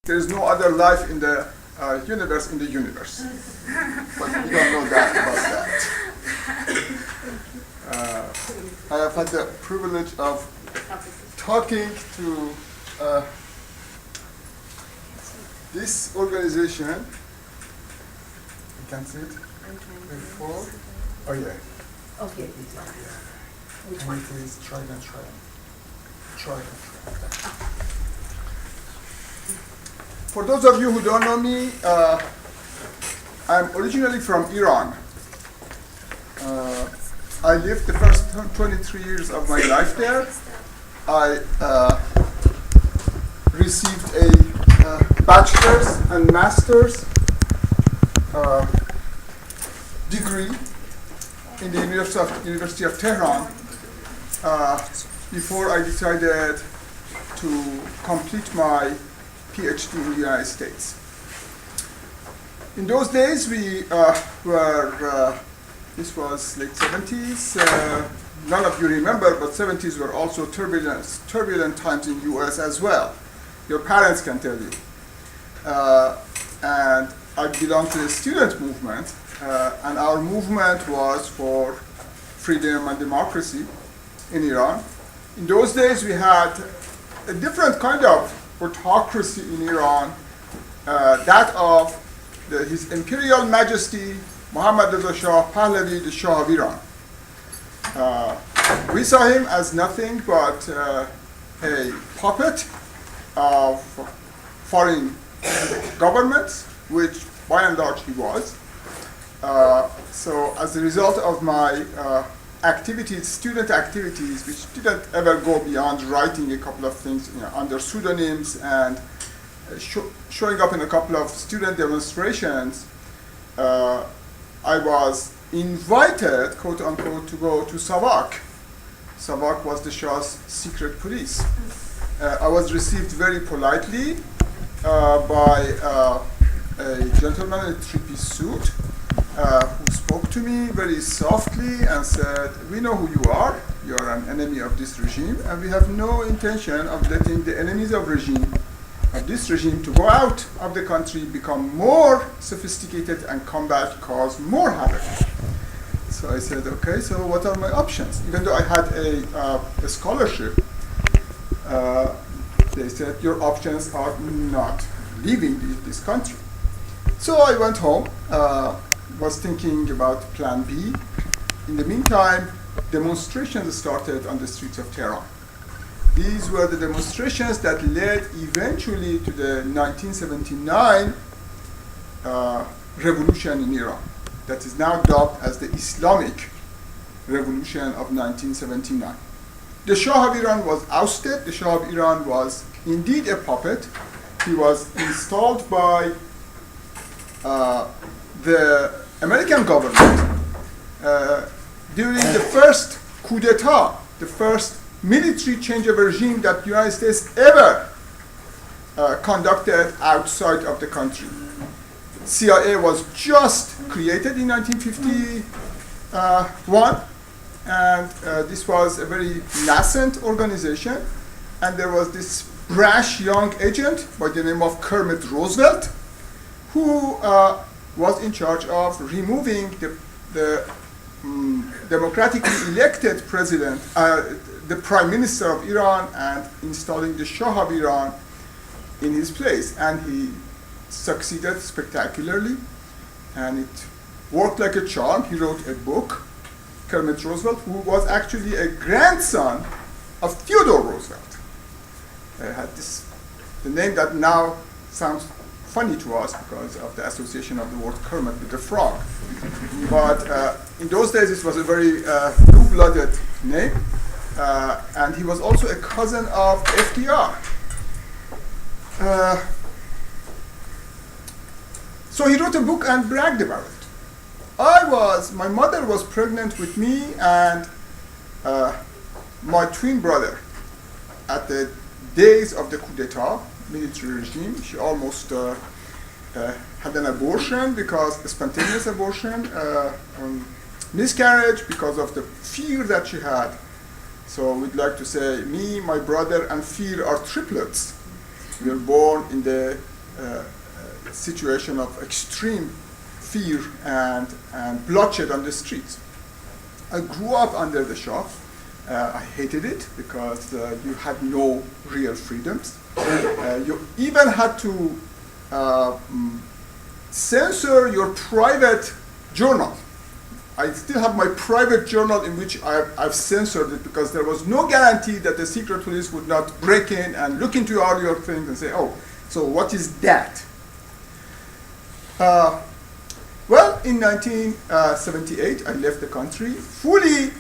There is no other life in the universe in the universe. But we don't know that about that. I have had the privilege of talking to this organization. You can see it before. Oh yeah. Okay. Which one? Please try and try. Try and try. For those of you who don't know me, I'm originally from Iran. I lived the first 23 years of my life there. I received a bachelor's and master's degree in the University of Tehran before I decided to complete my PhD in the United States. In those days, we this was late 70s. None of you remember, but 70s were also turbulent times in US as well. Your parents can tell you. And I belong to the student movement, and our movement was for freedom and democracy in Iran. In those days, we had a different kind of autocracy in Iran, that of His Imperial Majesty Mohammad Reza Shah Pahlavi, the Shah of Iran. We saw him as nothing but a puppet of foreign governments, which by and large he was. So as a result of my activities, student activities, which didn't ever go beyond writing a couple of things under pseudonyms and showing up in a couple of student demonstrations, I was invited, quote unquote, to go to Savak. Savak was the Shah's secret police. I was received very politely by a gentleman in a three-piece suit who spoke to me very softly and said, "We know who you are. You are an enemy of this regime, and we have no intention of letting the enemies of this regime to go out of the country, become more sophisticated, and come back, cause more havoc." So I said, "Okay, so what are my options?" Even though I had a scholarship, they said, "Your options are not leaving this country." So I went home. Was thinking about plan B. In the meantime, demonstrations started on the streets of Tehran. These were the demonstrations that led eventually to the 1979 revolution in Iran, that is now dubbed as the Islamic Revolution of 1979. The Shah of Iran was ousted. The Shah of Iran was indeed a puppet. He was installed by the American government during the first coup d'etat, the first military change of regime that the United States ever conducted outside of the country. CIA was just created in 1951, and this was a very nascent organization, and there was this brash young agent by the name of Kermit Roosevelt, who was in charge of removing the democratically elected president, the prime minister of Iran, and installing the Shah of Iran in his place. And he succeeded spectacularly, and it worked like a charm. He wrote a book, Kermit Roosevelt, who was actually a grandson of Theodore Roosevelt. Had the name that now sounds funny to us because of the association of the word Kermit with the frog. But in those days, it was a very blue-blooded name. And he was also a cousin of FDR. So he wrote a book and bragged about it. My mother was pregnant with me and my twin brother at the days of the coup d'etat military regime. She almost had an abortion, a spontaneous abortion, miscarriage because of the fear that she had. So we'd like to say, me, my brother, and fear are triplets. We were born in the situation of extreme fear and bloodshed on the streets. I grew up under the Shah. I hated it because you had no real freedoms. You even had to censor your private journal. I still have my private journal in which I've censored it because there was no guarantee that the secret police would not break in and look into all your things and say, oh, so what is that? Well, in 1978, I left the country fully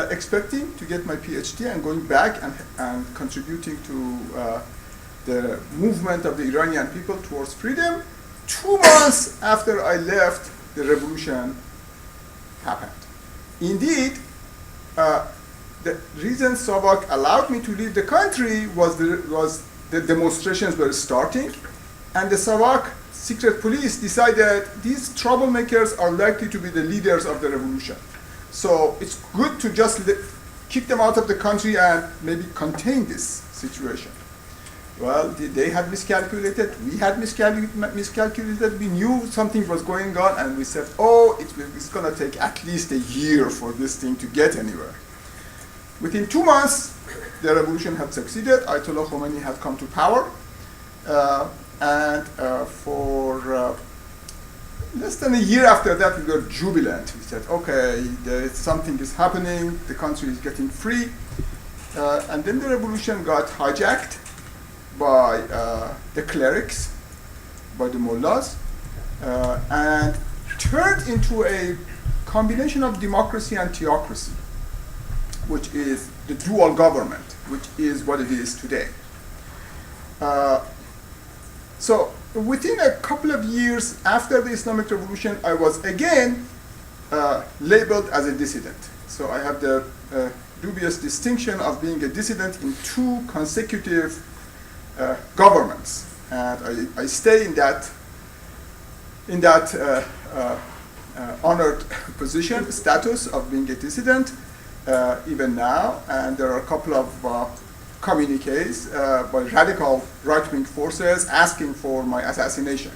expecting to get my PhD and going back and contributing to the movement of the Iranian people towards freedom. 2 months after I left, the revolution happened. Indeed, the reason Savak allowed me to leave the country was the demonstrations were starting, and the Savak secret police decided these troublemakers are likely to be the leaders of the revolution. So it's good to just kick them out of the country and maybe contain this situation. Well, they had miscalculated, we had miscalculated, we knew something was going on, and we said, oh, it's going to take at least a year for this thing to get anywhere. Within 2 months, the revolution had succeeded. Ayatollah Khomeini had come to power, and for less than a year after that, we were jubilant. We said, okay, something is happening, the country is getting free, and then the revolution got hijacked by the clerics, by the mullahs, and turned into a combination of democracy and theocracy, which is the dual government, which is what it is today. So within a couple of years after the Islamic Revolution, I was again labeled as a dissident. So I have the dubious distinction of being a dissident in 2 consecutive governments, and I stay in that honored position, status of being a dissident even now. And there are a couple of communiques by radical right-wing forces asking for my assassination,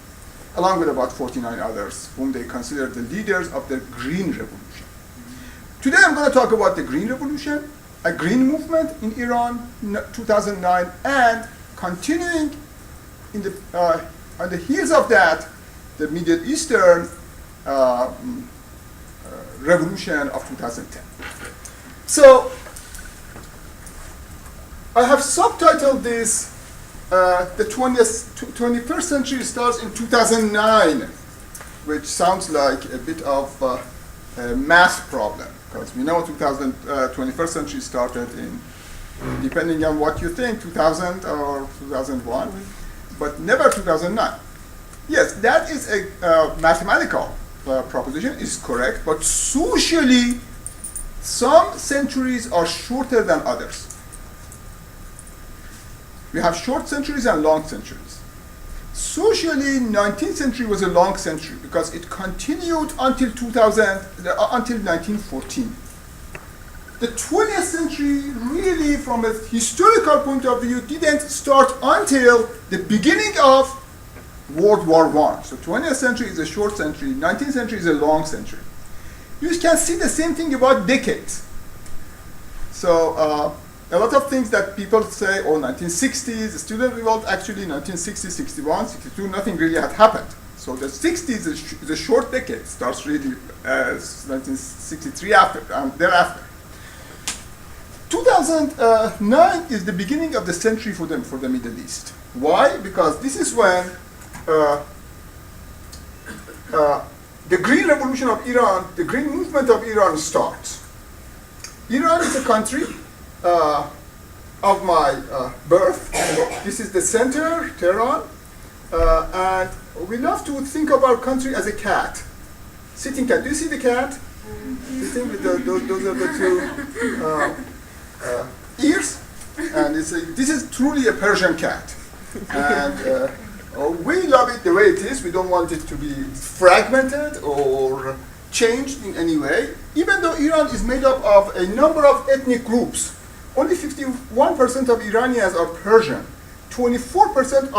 along with about 49 others whom they consider the leaders of the Green Revolution. Today I'm going to talk about the Green Revolution, a green movement in Iran, 2009, and continuing in on the heels of that, the Middle Eastern revolution of 2010. So I have subtitled this, the 21st century starts in 2009, which sounds like a bit of a math problem, because we know 21st century started in, depending on what you think, 2000 or 2001, but never 2009. Yes, that is a mathematical proposition, is correct, but socially, some centuries are shorter than others. We have short centuries and long centuries. Socially, 19th century was a long century because it continued until 1914. The 20th century, really, from a historical point of view, didn't start until the beginning of World War I. So 20th century is a short century, 19th century is a long century. You can see the same thing about decades. So a lot of things that people say, oh, 1960s, the student revolt, actually 1960, 61, 62, nothing really had happened. So the 60s is a short decade, starts really 1963 after, and thereafter. 2009 is the beginning of the century for the Middle East. Why? Because this is when the Green Revolution of Iran, the Green Movement of Iran starts. Iran is a country of my birth. This is the center, Tehran, and we love to think of our country as a cat, sitting cat. Do you see the cat? Sitting with those are the 2 ears, and this is truly a Persian cat, and we love it the way it is. We don't want it to be fragmented or changed in any way. Even though Iran is made up of a number of ethnic groups, only 51% of Iranians are Persian, 24%